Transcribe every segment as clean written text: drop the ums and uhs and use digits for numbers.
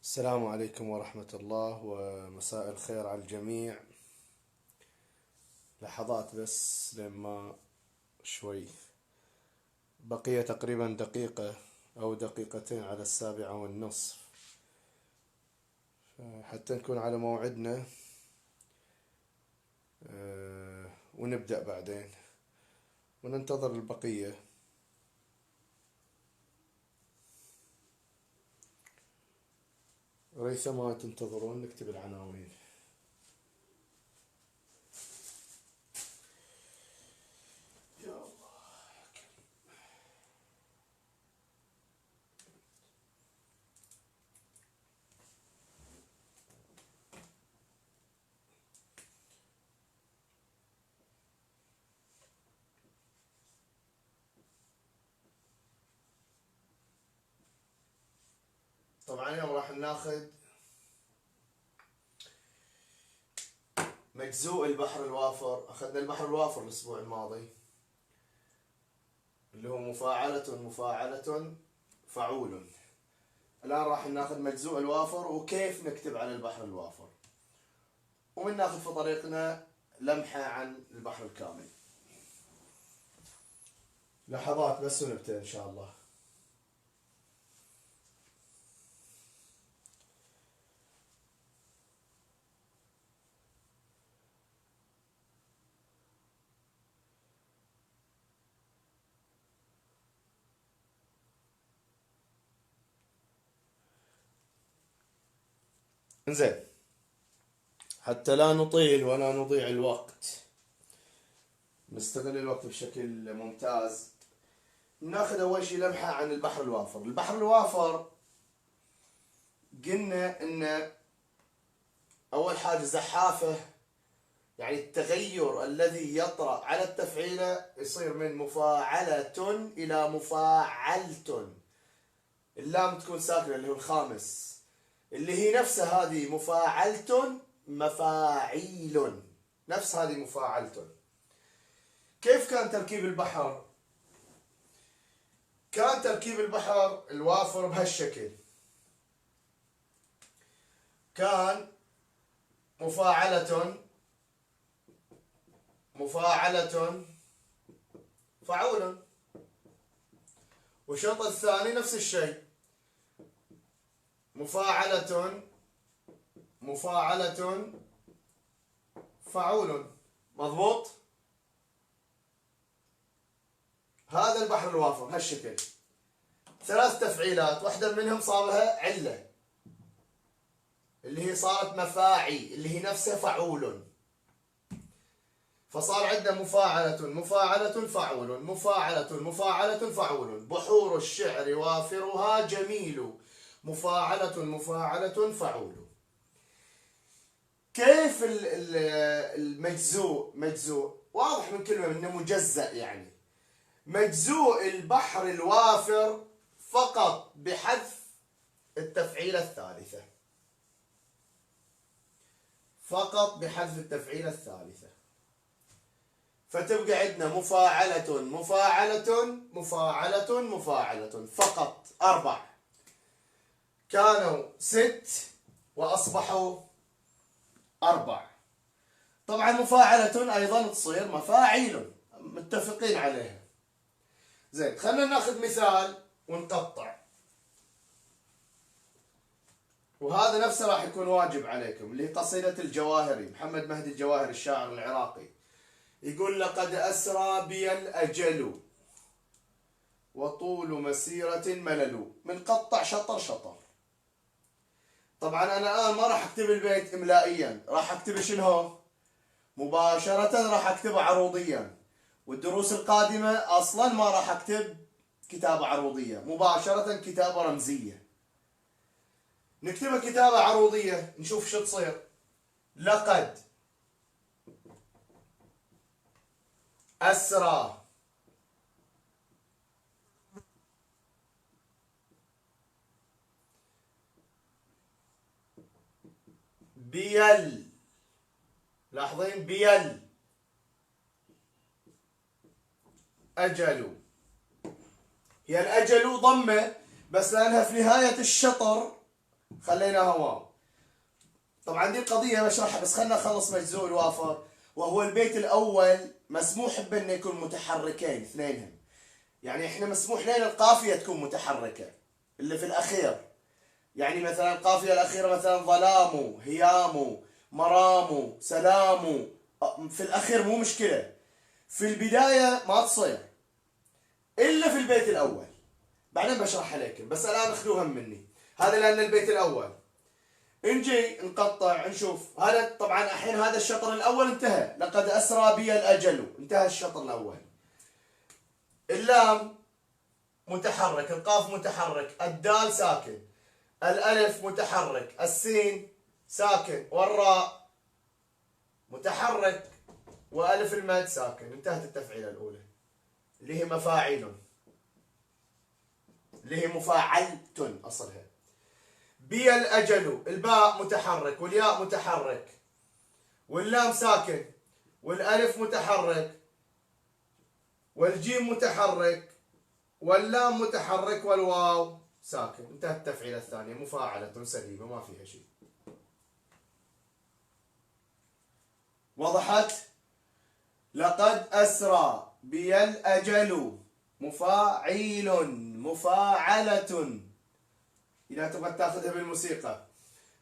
السلام عليكم ورحمة الله ومساء الخير على الجميع. لحظات بس لما شوي بقية تقريبا دقيقة أو دقيقتين على 7:30 حتى نكون على موعدنا. ونبدأ بعدين وننتظر البقية. ريثما تنتظرون نكتب العناوين. يا الله. طبعا اليوم راح ناخذ مجزوء البحر الوافر. أخذنا البحر الوافر الأسبوع الماضي اللي هو مفاعلة فعول. الآن راح ناخذ مجزوء الوافر وكيف نكتب على البحر الوافر، ومن ناخذ في طريقنا لمحة عن البحر الكامل. لحظات بس ونبدأ إن شاء الله. انزين، حتى لا نطيل ولا نضيع الوقت، نستغل الوقت بشكل ممتاز. ناخذ أول شيء لمحة عن البحر الوافر. البحر الوافر قلنا إنه أول حاجة زحافة، يعني التغير الذي يطرأ على التفعيلة يصير من مفاعلة إلى مفاعلة. اللام تكون ساكنة اللي هو الخامس، اللي هي نفسها هذه مفاعلة مفاعيل، نفس هذه مفاعلة. كيف كان تركيب البحر؟ كان تركيب البحر الوافر بهالشكل، كان مفاعلة فعول، والشرط الثاني نفس الشيء، مفاعلة فعول. مضبوط؟ هذا البحر الوافر هالشكل، ثلاث تفعيلات، واحدة منهم صار لها علة اللي هي صارت مفاعي اللي هي نفسها فعول، فصار عندنا مفاعلة فعول، فعول. بحور الشعر وافرها جميل، مفاعلة فعول. كيف مجزوء واضح من كلمة انه مجزأ، يعني مجزوء البحر الوافر فقط بحذف التفعيلة الثالثة، فقط بحذف التفعيلة الثالثة، فتبقى عندنا مفاعلة فقط. 4 كانوا 6 وأصبحوا 4. طبعا مفاعلة أيضا تصير مفاعيل، متفقين عليها. زين، خلينا ناخذ مثال ونقطع، وهذا نفسه راح يكون واجب عليكم، اللي هي قصيدة الجواهري، محمد مهدي الجواهري الشاعر العراقي. يقول: لقد أسرى بي الأجل وطول مسيرة ملل. بنقطع شطر شطر. طبعا أنا الآن ما راح أكتب البيت إملائيا، راح أكتب شنو؟ مباشرة راح أكتبه عروضيا، والدروس القادمة أصلا ما راح أكتب كتابة عروضية، مباشرة كتابة رمزية. نكتبها كتابة عروضية نشوف شو تصير. لقد أسرى بيل، لاحظين بيل أجل، هي الأجل ضمة بس لأنها في نهاية الشطر خليناها واو. طبعا دي القضية بشرحها، بس خلنا نخلص مجزوء الوافر. وهو البيت الأول مسموح بأنه يكون متحركين اثنينهم، يعني احنا مسموح لنا القافية تكون متحركة اللي في الأخير. يعني مثلا القافية الأخيرة مثلا ظلام، هيام، مرام، سلام، في الأخير مو مشكلة. في البداية ما تصير إلا في البيت الأول، بعدين بشرحها لكم، بس الآن اخذوها مني. هذا لأن البيت الأول. نجي نقطع نشوف. هذا طبعا الحين هذا الشطر الأول انتهى. لقد أسرى بي الأجل، انتهى الشطر الأول. اللام متحرك، القاف متحرك، الدال ساكن، الألف متحرك، السين ساكن، والراء متحرك، وألف المد ساكن. انتهت التفعيلة الأولى اللي هي مفاعيل، اللي هي مفاعلة أصلها. بي الأجل، الباء متحرك، والياء متحرك، واللام ساكن، والألف متحرك، والجيم متحرك، واللام متحرك، والواو ساكن. انتهت التفعيلة الثانية مفاعلة سليمة ما فيها شيء. وضحت؟ لقد أسرى بي الأجل، مفاعيل، مفاعلة، إذا تبغى تاخذها بالموسيقى.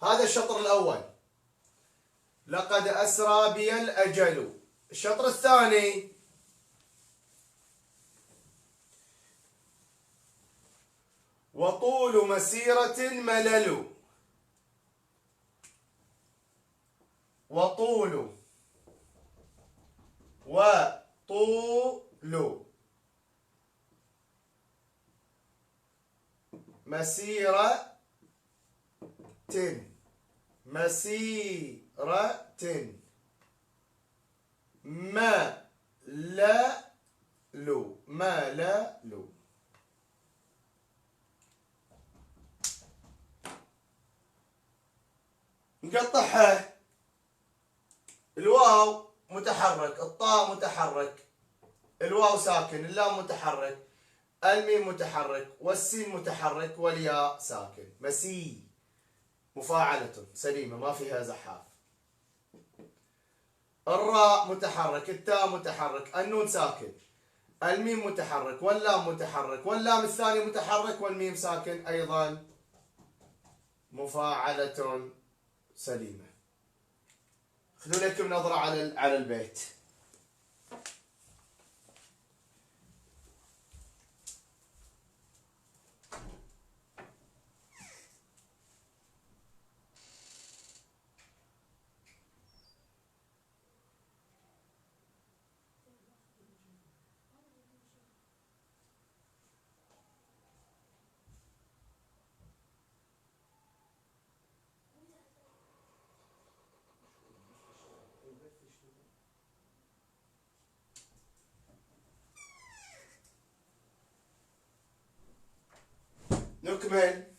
هذا الشطر الأول، لقد أسرى بي الأجل. الشطر الثاني، وطول مسيرة ملل، وطول مسيرة، ملل. نقطعها. الواو متحرك، الطاء متحرك، الواو ساكن، اللام متحرك، الميم متحرك، والسين متحرك، والياء ساكن. مسي مفاعلة سليمة ما فيها زحاف. الراء متحرك، التاء متحرك، النون ساكن، الميم متحرك، واللام متحرك، واللام الثاني متحرك، والميم ساكن أيضا مفاعلة سليمة. خذوا لكم نظرة على البيت. نكمل.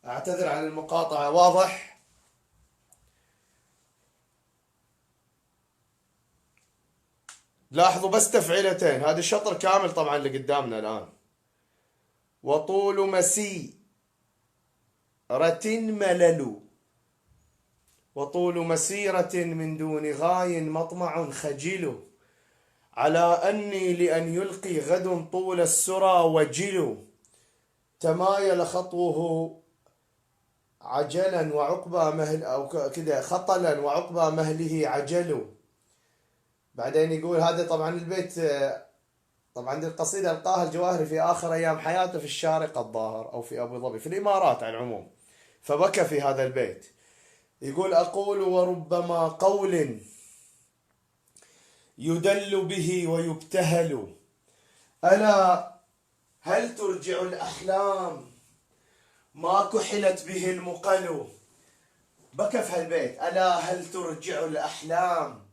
اعتذر عن المقاطعة. واضح؟ لاحظوا بس تفعيلتين، هذا الشطر كامل طبعا اللي قدامنا الآن. وطول مسيرة ملل، وطول مسيرة من دون غاي مطمع خجل، على أني لأن يلقي غد طول السرى وجل، تمايل خطوه عجلا وعقبى مهل، أو كذا خطلا وعقبى مهله عجل. بعدين يقول هذا طبعا البيت، طبعا دي القصيدة ألقاها الجواهري في آخر أيام حياته في الشارقة الظاهر، أو في أبو ظبي في الإمارات على العموم، فبكى في هذا البيت. يقول أقول وربما قول يدل به ويبتهل، ألا هل ترجع الأحلام ما كحلت به المقل. بكى في هالبيت، ألا هل ترجع الأحلام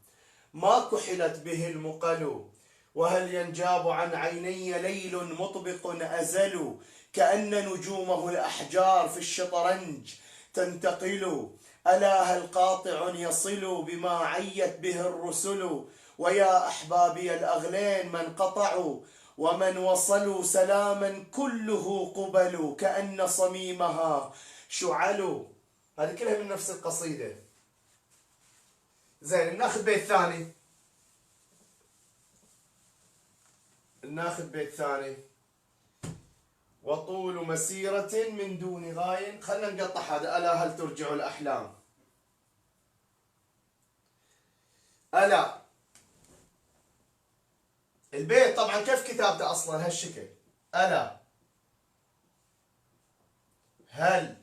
ما كحلت به المقل، وهل ينجاب عن عيني ليل مطبق أزل، كأن نجومه الأحجار في الشطرنج تنتقل. ألا هل قاطع يصل بما عيت به الرسل، ويا أحبابي الأغلين من قطعوا ومن وصلوا سلاما كله قبل، كأن صميمها شعلوا، هذه كلها من نفس القصيدة. زين، ناخذ بيت ثاني. وطول مسيرة من دون غاية. خلنا نقطع هذا. ألا هل ترجع الأحلام. ألا البيت طبعا كيف كتابته أصلا هالشكل. ألا هل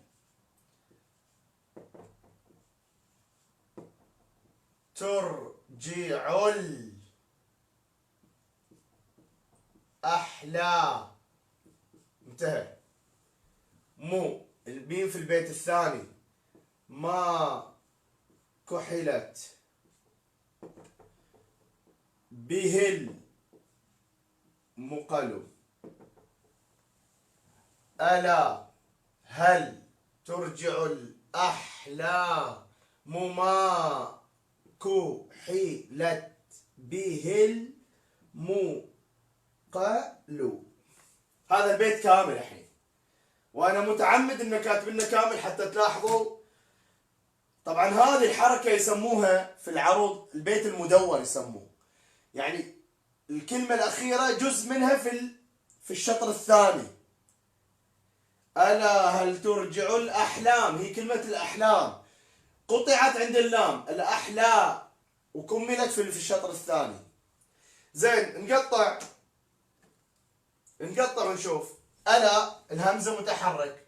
ترجع الأحلام. انتهى. مو الميم في البيت الثاني ما كحلت به المقل. ألا هل ترجع الأحلام ما كحلت به المقل. هذا البيت كامل الحين، وانا متعمد ان كاتب لنا كامل حتى تلاحظوا. طبعا هذه الحركه يسموها في العروض البيت المدور يسموه، يعني الكلمه الاخيره جزء منها في الشطر الثاني. الا هل ترجع الاحلام، هي كلمه الاحلام قطعت عند اللام الاحلى وكملت في الشطر الثاني. زين، نقطع ونشوف. ألا الهمزة متحرك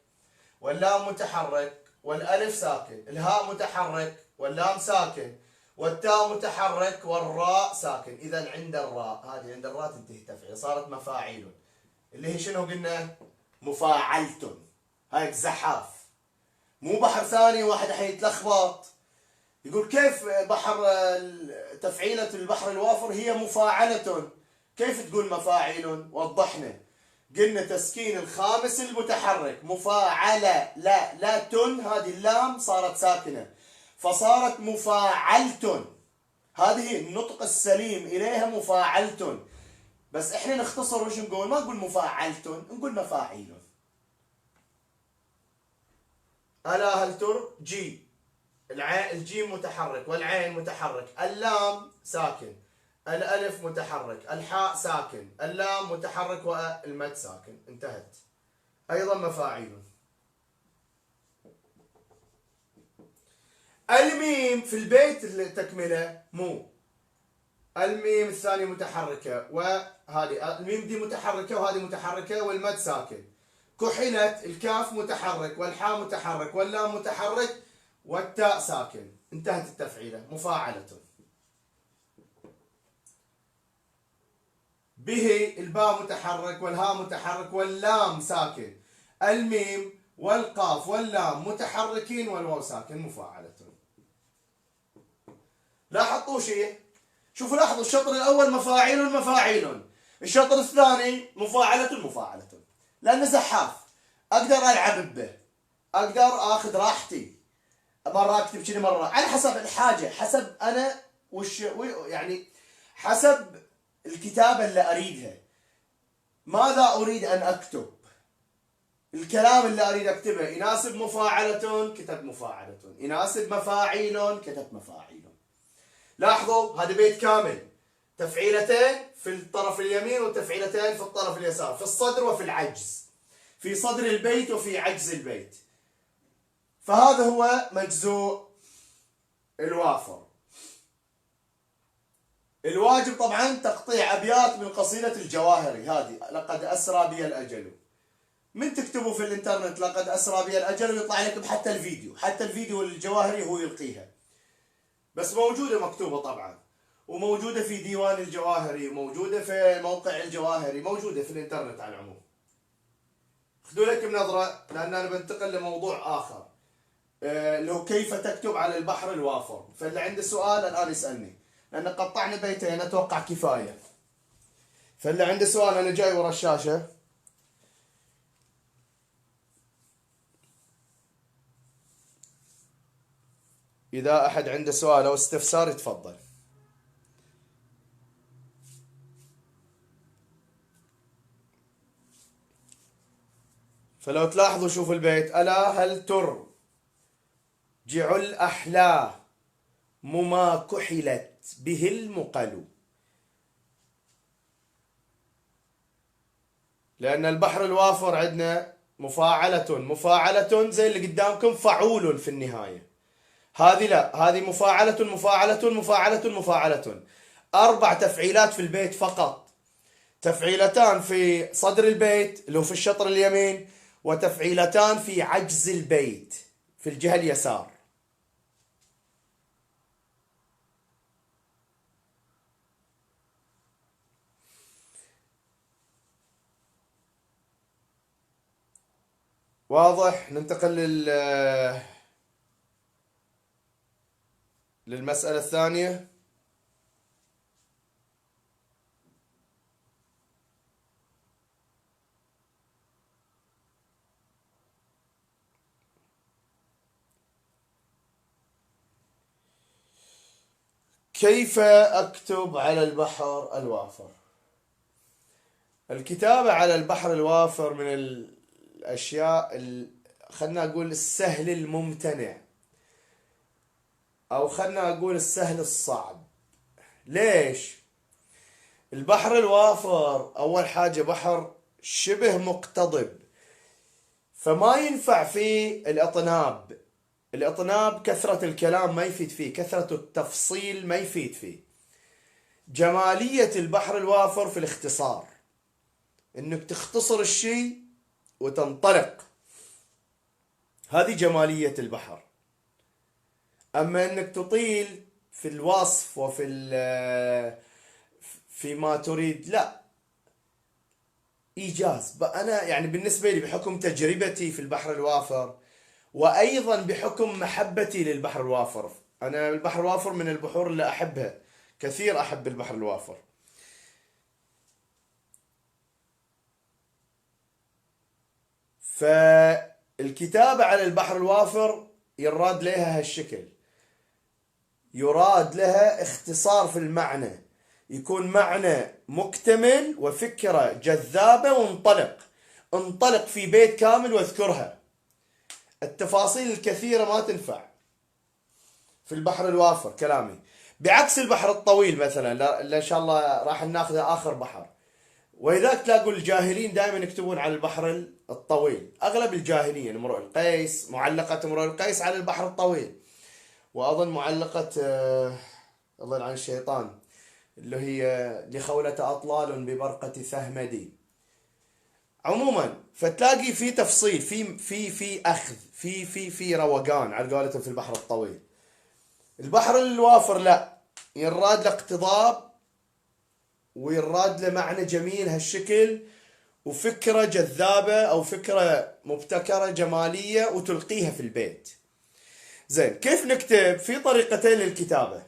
واللام متحرك والألف ساكن، الهاء متحرك واللام ساكن والتاء متحرك والراء ساكن. إذا عند الراء، هذه عند الراء تنتهي تفعيل، صارت مفاعيل، اللي هي شنو قلنا؟ مفاعلتن. هاي الزحاف، مو بحر ثاني. واحد الحين يتلخبط يقول كيف بحر تفعيلة البحر الوافر هي مفاعلة، كيف تقول مفاعل؟ وضحنا، قلنا تسكين الخامس المتحرك مفاعلة، لا تن، هذه اللام صارت ساكنة فصارت مفاعلتن. هذه النطق السليم إليها مفاعلتن. بس احنا نختصر وش نقول؟ ما نقول مفاعلتن، نقول مفاعيل. ألا هل ترجي، الجيم متحرك والعين متحرك، اللام ساكن، الألف متحرك، الحاء ساكن، اللام متحرك والمد ساكن. انتهت. أيضا مفاعيل. الميم في البيت التكملة مو، الميم الثانية متحركة وهذه الميم دي متحركة وهذه متحركة والمد ساكن. كحلت الكاف متحرك والحاء متحرك واللام متحرك والتاء ساكن. انتهت التفعيلة. مفاعلة. به الباء متحرك والهاء متحرك واللام ساكن، الميم والقاف واللام متحركين والواو ساكن. مفاعلة. لاحظوا شيء، شوفوا لاحظوا الشطر الأول مفاعيل، الشطر الثاني مفاعلة، لأنه زحاف أقدر ألعب به، أقدر أخذ راحتي، مرة أكتب كذي مرة على حسب الحاجة، حسب أنا يعني حسب الكتابة اللي أريدها، ماذا أريد أن أكتب، الكلام اللي أريد أكتبه يناسب مفاعلة كتبت مفاعلة، يناسب مفاعيل كتبت مفاعيل. لاحظوا هذا بيت كامل، تفعيلتين في الطرف اليمين وتفعيلتين في الطرف اليسار، في الصدر وفي العجز، في صدر البيت وفي عجز البيت. فهذا هو مجزوء الوافر. الواجب طبعا تقطيع أبيات من قصيدة الجواهري، هذه لقد أسرى بي الأجل. من تكتبوا في الانترنت لقد أسرى بي الأجل ويطلع لكم حتى الفيديو الجواهري هو يلقيها، بس موجودة مكتوبة طبعا، وموجودة في ديوان الجواهري، وموجودة في موقع الجواهري، موجودة في الانترنت على العموم. خذوا لكم نظرة، لأن أنا بنتقل لموضوع آخر اللي هو كيف تكتب على البحر الوافر. فاللي عنده سؤال الآن يسألني، لأن قطعنا بيتين أتوقع كفاية. فاللي عنده سؤال أنا جاي ورا الشاشة. إذا أحد عنده سؤال أو استفسار يتفضل. فلو تلاحظوا شوفوا البيت: ألا هل ترجع الأحلى مما كحلت به المقل. لأن البحر الوافر عندنا مفاعلة زي اللي قدامكم فعول في النهاية. هذه لا، هذه مفاعلة 4 تفعيلات في البيت فقط. تفعيلتان في صدر البيت اللي هو في الشطر اليمين، وتفعيلتان في عجز البيت في الجهة اليسار. واضح؟ ننتقل للمسألة الثانية. كيف أكتب على البحر الوافر؟ الكتابة على البحر الوافر من الأشياء خلنا أقول السهل الممتنع، أو خلنا أقول السهل الصعب. ليش؟ البحر الوافر أول حاجة بحر شبه مقتضب، فما ينفع فيه الإطناب. الإطناب كثرة الكلام ما يفيد فيه، كثرة التفصيل ما يفيد فيه. جمالية البحر الوافر في الاختصار، انك تختصر الشيء وتنطلق، هذه جمالية البحر. اما انك تطيل في الوصف في ما تريد، لا. ايجاز. انا يعني بالنسبة لي بحكم تجربتي في البحر الوافر، وايضا بحكم محبتي للبحر الوافر، انا البحر الوافر من البحور اللي احبها كثير، احب البحر الوافر. فالكتابة على البحر الوافر يراد لها هالشكل، يراد لها اختصار في المعنى، يكون معنى مكتمل وفكرة جذابة، انطلق في بيت كامل واذكرها. التفاصيل الكثيرة ما تنفع في البحر الوافر كلامي، بعكس البحر الطويل مثلا اللي ان شاء الله راح ناخذه اخر بحر. ولذلك تلاقوا الجاهلين دائما يكتبون على البحر الطويل، اغلب الجاهلين، امرؤ القيس، معلقة امرؤ القيس على البحر الطويل، واظن معلقة الله يلعن الشيطان اللي هي لخولة اطلال ببرقة ثهمدي. عموما فتلاقي في تفصيل، في اخذ، في روقان على قولتهم في البحر الطويل. البحر الوافر لا، يراد له اقتضاب، ويراد له معنى جميل هالشكل، وفكرة جذابة أو فكرة مبتكرة جمالية وتلقيها في البيت. زين، كيف نكتب؟ في طريقتين للكتابة.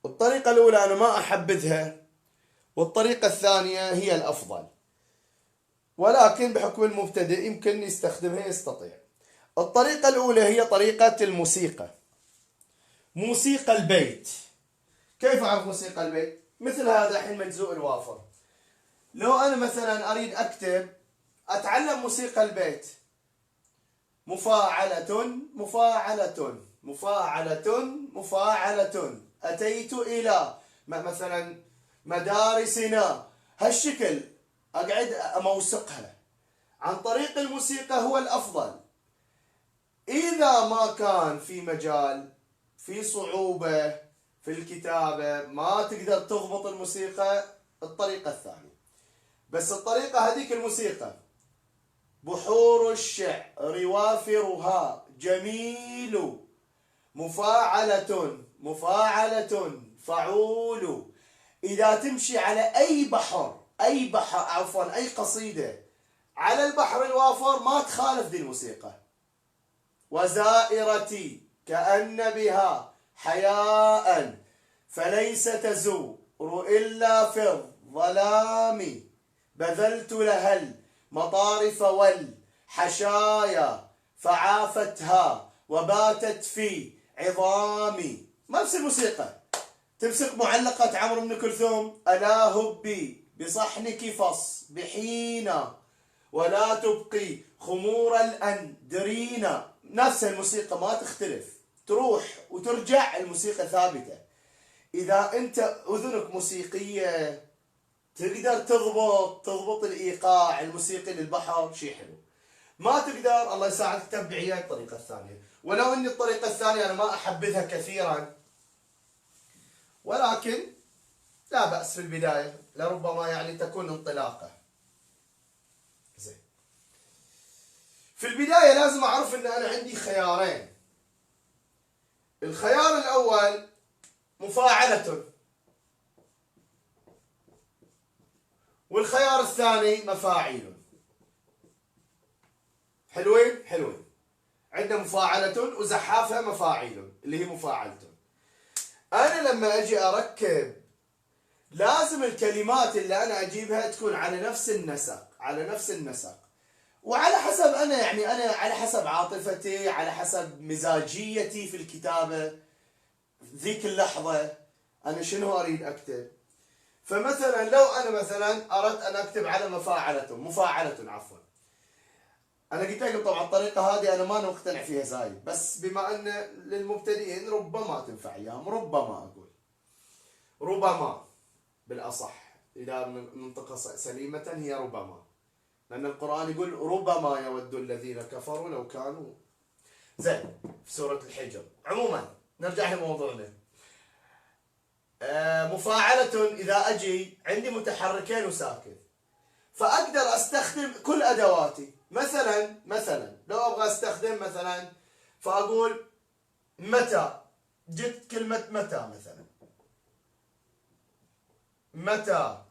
الطريقة الأولى أنا ما أحبذها، والطريقة الثانية هي الأفضل، ولكن بحكم المبتدئ يمكن يستخدمها، يستطيع. الطريقة الأولى هي طريقة الموسيقى، موسيقى البيت. كيف أعرف موسيقى البيت؟ مثل هذا الحين مجزوء الوافر. لو أنا مثلا أريد أكتب، أتعلم موسيقى البيت: مفاعلة مفاعلة مفاعلة مفاعلة، أتيت إلى مثلا مدارسنا، هالشكل أقعد أموسقها. عن طريق الموسيقى هو الأفضل. إذا ما كان في مجال، في صعوبة في الكتابة، ما تقدر تضبط الموسيقى، الطريقة الثانية. بس الطريقة هذيك الموسيقى: بحور الشعر وافرها جميل، مفاعلة مفاعلة فعول. إذا تمشي على أي بحر، أي قصيدة على البحر الوافر ما تخالف ذي الموسيقى. وزائرتي كأن بها حياء، فليس تزور إلا في الظلام، بذلت لها المطارف والحشايا، فعافتها وباتت في عظامي. ما نفس الموسيقى. تمسك معلقة عمرو بن كلثوم: ألا هبي بصحنك فاصبحين ولا تبقي خمور الأندرين. نفس الموسيقى ما تختلف، تروح وترجع الموسيقى ثابتة. إذا أنت أذنك موسيقية تقدر تضبط الإيقاع الموسيقي للبحر، شيء حلو. ما تقدر، الله يساعدك، تتبع وياي الطريقة الثانية. ولو أن الطريقة الثانية أنا ما أحبذها كثيرا، ولكن لا بأس في البداية، لربما يعني تكون انطلاقة. زين، في البداية لازم أعرف أن أنا عندي خيارين. الخيار الأول مفاعلة، والخيار الثاني مفاعيل. حلوين حلوين. عندنا مفاعلة وزحافها مفاعيل اللي هي مفاعلة. أنا لما أجي أركب لازم الكلمات اللي أنا أجيبها تكون على نفس النسق، وعلى حسب أنا على حسب عاطفتي، على حسب مزاجيتي في الكتابة ذيك اللحظة أنا شنو أريد أكتب. فمثلا لو أنا مثلا أردت أن أكتب على مفاعلة عفوا، أنا قلت لكم طبعا الطريقة هذه أنا ما مقتنع فيها زايد، بس بما أن للمبتدئين ربما تنفع إياهم، ربما أقول ربما بالأصح، إذا منطقة سليمة هي ربما، لأن القرآن يقول ربما يود الذين كفروا لو كانوا. زين، في سورة الحجر. عموما نرجع لموضوعنا. مفاعلة، إذا أجي عندي متحركين وساكن، فأقدر أستخدم كل أدواتي. مثلا لو أبغى أستخدم مثلا فأقول متى، جبت كلمة متى مثلا، متى.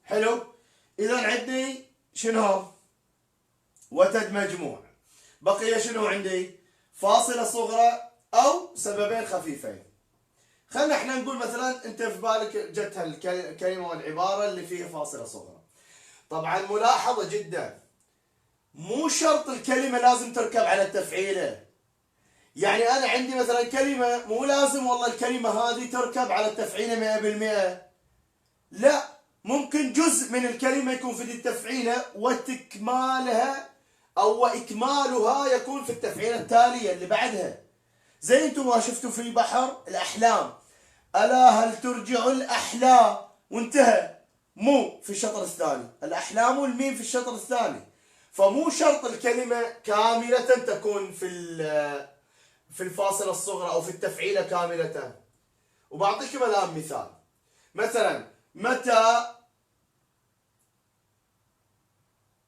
حلو. إذا عندي شنو؟ وتد مجموع. بقي شنو عندي؟ فاصلة صغرى أو سببين خفيفين. خلنا احنا نقول مثلا انت في بالك جت الكلمة والعبارة اللي فيها فاصلة صغرى. طبعا ملاحظة جدا، مو شرط الكلمة لازم تركب على التفعيلة. يعني أنا عندي مثلا كلمة مو لازم والله الكلمة هذه تركب على التفعيلة 100%. لا، ممكن جزء من الكلمة يكون في التفعيلة وتكمالها أو إكمالها يكون في التفعيلة التالية اللي بعدها. زي انتم ما شفتوا في بحر الأحلام، ألا هل ترجع الأحلام، وانتهى. مو في الشطر الثاني، الأحلام والميم في الشطر الثاني. فمو شرط الكلمة كاملة تكون في الفاصلة الصغرى أو في التفعيلة كاملة. وبعطيكم الآن مثال. مثلا متى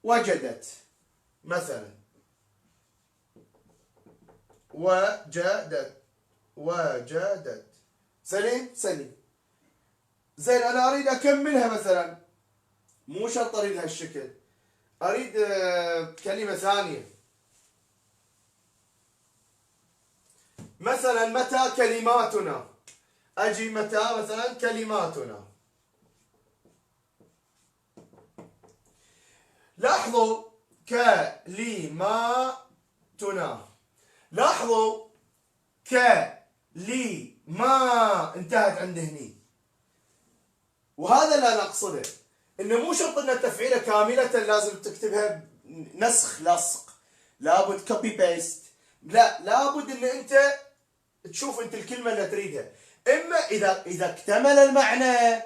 وجدت، مثلا وجدت. سليم. زين، أنا أريد أكملها مثلا، مو شرط أريد هالشكل، أريد كلمة ثانية. مثلا متى كلماتنا، أجي متى مثلا كلماتنا. لاحظوا كلماتنا، لاحظوا كلمة انتهت عند هني. وهذا اللي أنا أقصده، إنه مو شرط إن التفعيلة كاملة لازم تكتبها نسخ لصق، لابد كوبي بيست. لا، لابد إن أنت تشوف أنت الكلمة اللي تريدها. إما إذا اكتمل المعنى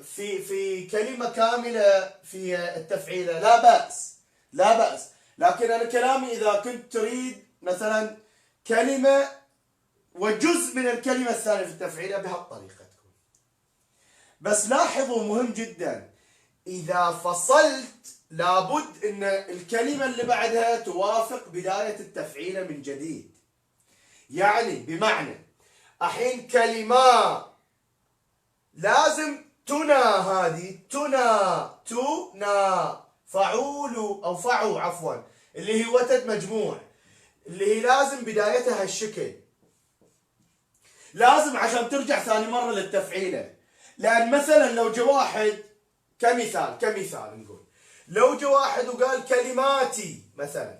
في كلمة كاملة في التفعيلة لا بأس. لكن أنا كلامي إذا كنت تريد مثلا كلمة وجزء من الكلمة الثانية في التفعيلة بهالطريقة تكون. بس لاحظوا مهم جدا، إذا فصلت لابد أن الكلمة اللي بعدها توافق بداية التفعيلة من جديد. يعني بمعنى الحين كلمة لازم تنا، هذه تنا فعول أو فعو عفوا، اللي هي وتد مجموع، اللي هي لازم بدايتها هالشكل. لازم عشان ترجع ثاني مرة للتفعيلة. لأن مثلا لو جاء واحد كمثال نقول، لو جاء واحد وقال كلماتي مثلا،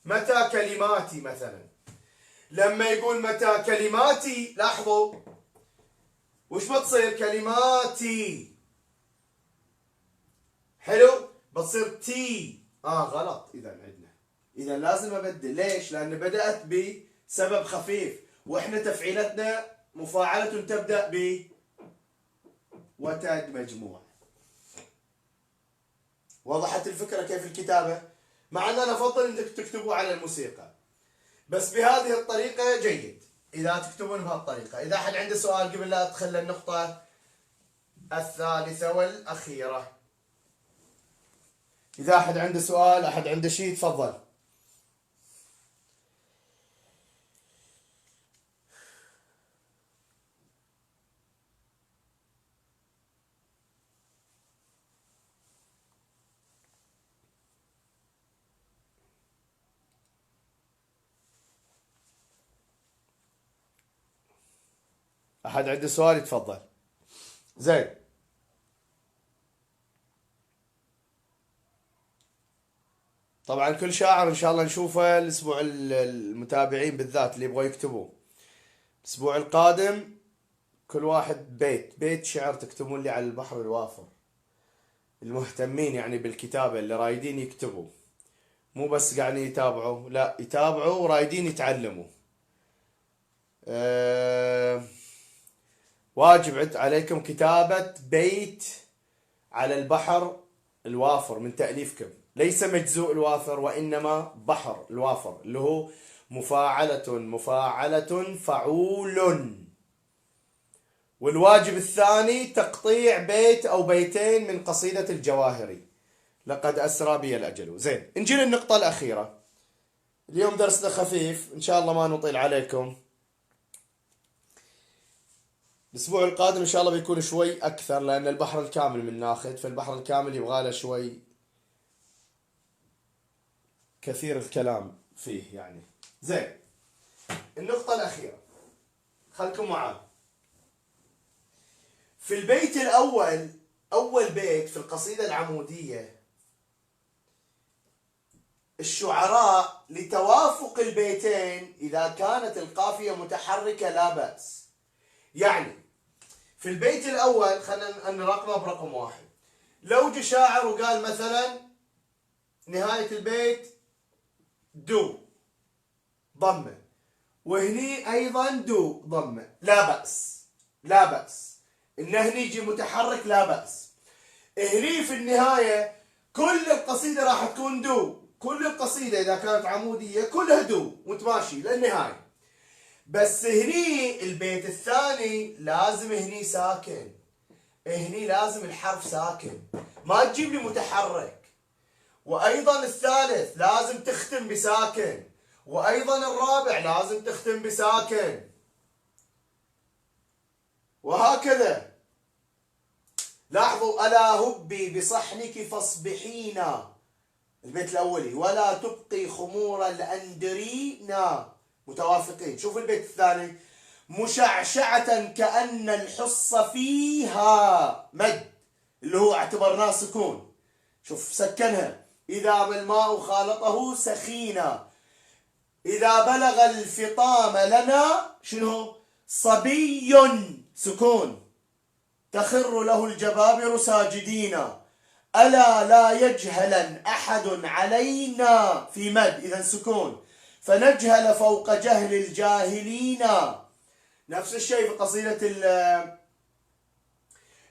متى كلماتي مثلا، لما يقول متى كلماتي، لاحظوا وش بتصير كلماتي. حلو. بتصير تي. غلط. إذا لازم أبدل. ليش؟ لأن بدأت بسبب خفيف، وإحنا تفعيلتنا مفاعلة تبدأ ب وتد مجموع. وضحت الفكرة كيف الكتابة؟ مع أن أنا أفضل أنك تكتبوا على الموسيقى، بس بهذه الطريقة جيد إذا تكتبون بهالطريقة. إذا أحد عنده سؤال قبل لا أدخل النقطة الثالثة والأخيرة، إذا أحد عنده سؤال، أحد عنده شيء، تفضل. أحد عنده سؤال يتفضل. زين. طبعا كل شاعر ان شاء الله نشوفه الاسبوع، المتابعين بالذات اللي يبغوا يكتبوا الاسبوع القادم كل واحد بيت شعر تكتبون لي على البحر الوافر. المهتمين يعني بالكتابة، اللي رايدين يكتبوا، مو بس قاعدين يتابعوا، لا يتابعوا ورايدين يتعلموا. واجب عليكم كتابة بيت على البحر الوافر من تأليفكم، ليس مجزوء الوافر وإنما بحر الوافر، اللي هو مفاعلة فعول. والواجب الثاني تقطيع بيت أو بيتين من قصيدة الجواهري، لقد أسرى بي الأجل. زين، نجي للنقطة الأخيرة. اليوم درسنا خفيف، إن شاء الله ما نطيل عليكم. الأسبوع القادم إن شاء الله بيكون شوي أكثر، لأن البحر الكامل من ناخذ، فالبحر الكامل يبغاله شوي كثير الكلام فيه يعني. زين، النقطة الأخيرة خلكم معانا. في البيت الأول، أول بيت في القصيدة العمودية، الشعراء لتوافق البيتين إذا كانت القافية متحركة لا بأس. يعني في البيت الأول خلينا نرقمه برقم واحد. لو جاء شاعر وقال مثلا نهاية البيت دو ضمة، وهني أيضا دو ضمة، لا بأس، لا بأس. إن هني يجي متحرك لا بأس. هني في النهاية كل القصيدة راح تكون دو، كل القصيدة إذا كانت عمودية كلها دو وتماشي للنهاية. بس هني البيت الثاني لازم هني ساكن، هني لازم الحرف ساكن، ما تجيب لي متحرك. وأيضا الثالث لازم تختم بساكن، وأيضا الرابع لازم تختم بساكن، وهكذا. لاحظوا: ألا هبي بصحنك فاصبحينا، البيت الأولي، ولا تبقي خمور الأندرينا، متوافقين. شوف البيت الثاني: مشعشعة كأن الحص فيها مد، اللي هو اعتبرناه سكون، شوف سكنها. إذا ما الماء خالطه سخينا، إذا بلغ الفطام لنا شنو؟ صبي، سكون، تخر له الجبابر ساجدين، ألا لا يجهلا أحد علينا، في مد، إذا سكون، فنجهل فوق جهل الجاهلين. نفس الشيء في قصيدة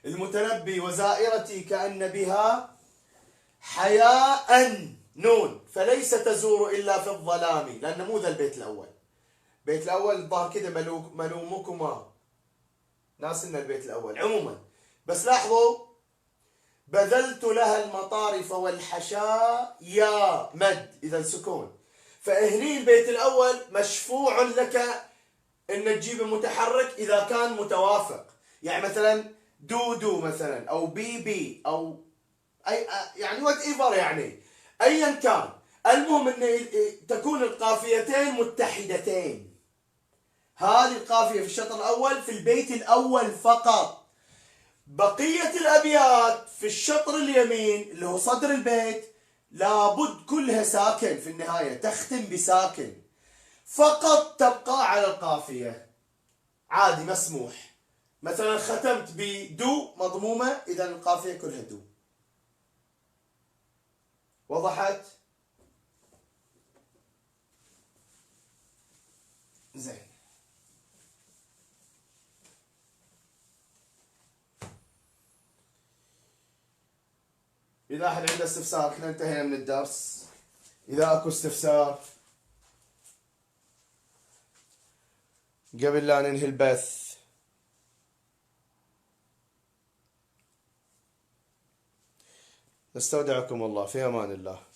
المتنبي: وزائرتي كأن بها حياء، نون، فليس تزور إلا في الظلام، لأن مو ذا البيت الأول. البيت الأول الظاهر كذا ملومكما، ناس إن البيت الأول عموما. بس لاحظوا: بذلت لها المطارف والحشاء يا مد، إذا سكون. فهني البيت الأول مشفوع لك إن تجيب متحرك إذا كان متوافق، يعني مثلا دو دو مثلا، أو بي بي، أو أي يعني وات ايفر، يعني أيا كان. المهم أن تكون القافيتين متحدتين. هذه القافية في الشطر الأول في البيت الأول فقط. بقية الأبيات في الشطر اليمين اللي هو صدر البيت لابد كلها ساكن في النهاية، تختم بساكن، فقط تبقى على القافية، عادي مسموح. مثلا ختمت بدو مضمومة، إذا القافية كلها دو. وضحت؟ زين. إذا أحد عنده استفسار احنا انتهينا من الدرس. إذا أكو استفسار قبل لا ننهي البث، نستودعكم الله، في أمان الله.